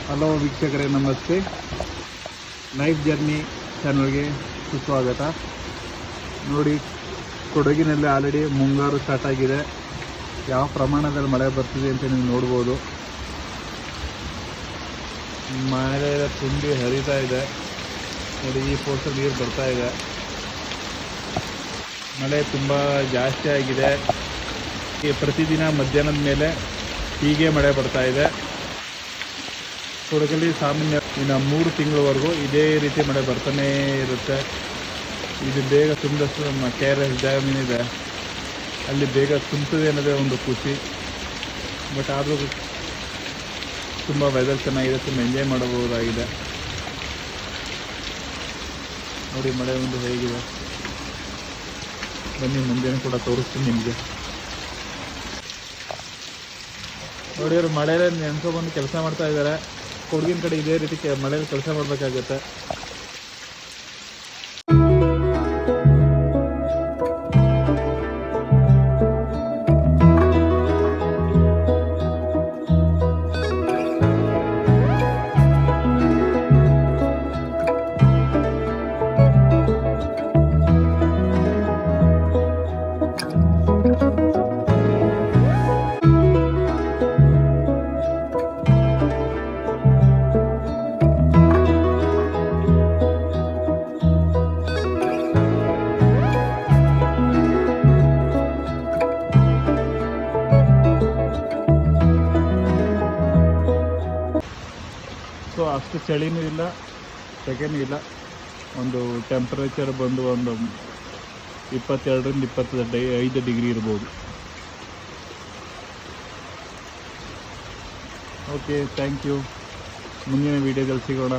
Hello ವೀಕ್ಷಕರೇ, ನಮಸ್ತೆ. Life journey ಚಾನಲ್ಗೆ ಸುಸ್ವಾಗತ. ನೋಡಿ, ಕೊಡಗಿನಲ್ಲಿ ಆಲ್ರೆಡಿ ಮುಂಗಾರು ಸ್ಟಾರ್ಟ್ ಆಗಿದೆ. ಯಾವ ಪ್ರಮಾಣದಲ್ಲಿ ಮಳೆ ಬರ್ತಿದೆ ಅಂತ ನೀವು ನೋಡ್ಬೋದು. ಮಳೆ ತುಂಬಿ ಹರಿತಾ ಇದೆ. ನೋಡಿ, ಈ ಫೋರ್ಸಲ್ಲಿ ನೀರು ಬರ್ತಾ ಇದೆ. ಮಳೆ ತುಂಬ ಜಾಸ್ತಿ ಆಗಿದೆ. ಪ್ರತಿದಿನ ಮಧ್ಯಾಹ್ನದ ಮೇಲೆ ಹೀಗೆ ಮಳೆ ಬರ್ತಾ ಇದೆ. ಕೊಡಗಲ್ಲಿ ಸಾಮಾನ್ಯ ಇನ್ನು 3 ತಿಂಗಳವರೆಗೂ ಇದೇ ರೀತಿ ಮಳೆ ಬರ್ತಾನೇ ಇರುತ್ತೆ. ಇದು ಬೇಗ ತುಂಬಿದಷ್ಟು ನಮ್ಮ KRS ಡ್ಯಾಮ್ ಏನಿದೆ ಅಲ್ಲಿ ಬೇಗ ತುಂಬ್ತದೆ ಅನ್ನೋದೇ ಒಂದು ಖುಷಿ. ಬಟ್ ಆದರೂ ತುಂಬ ವೆದರ್ ಚೆನ್ನಾಗಿದೆ, ತುಂಬ ಎಂಜಾಯ್ ಮಾಡಬಹುದಾಗಿದೆ. ನೋಡಿ ಮಳೆ ಒಂದು ಹೇಗಿದೆ. ಬನ್ನಿ ಮುಂದೆನೂ ಕೂಡ ತೋರಿಸ್ತೀನಿ ನಿಮಗೆ. ನೋಡಿ, ಅವರು ಮಳೆಯಲ್ಲಿ ನೆನ್ಸ್ಕೊಬಂದು ಕೆಲಸ ಮಾಡ್ತಾ ಇದ್ದಾರೆ. ಕೊಡಗಿನ ಕಡೆ ಇದೇ ರೀತಿ ಮಳೆಯಲ್ಲಿ ಕೆಲಸ ಮಾಡಬೇಕಾಗತ್ತೆ. ಸೊ ಅಷ್ಟು ಚಳಿನೂ ಇಲ್ಲ, ಸೆಕೆನೂ ಇಲ್ಲ. ಒಂದು ಟೆಂಪ್ರೇಚರ್ ಬಂದು ಒಂದು 22ರಿಂದ 25 ಡಿಗ್ರಿ ಇರ್ಬೋದು. Okay, thank you. ಮುಂದಿನ ವೀಡಿಯೋದಲ್ಲಿ ಸಿಗೋಣ.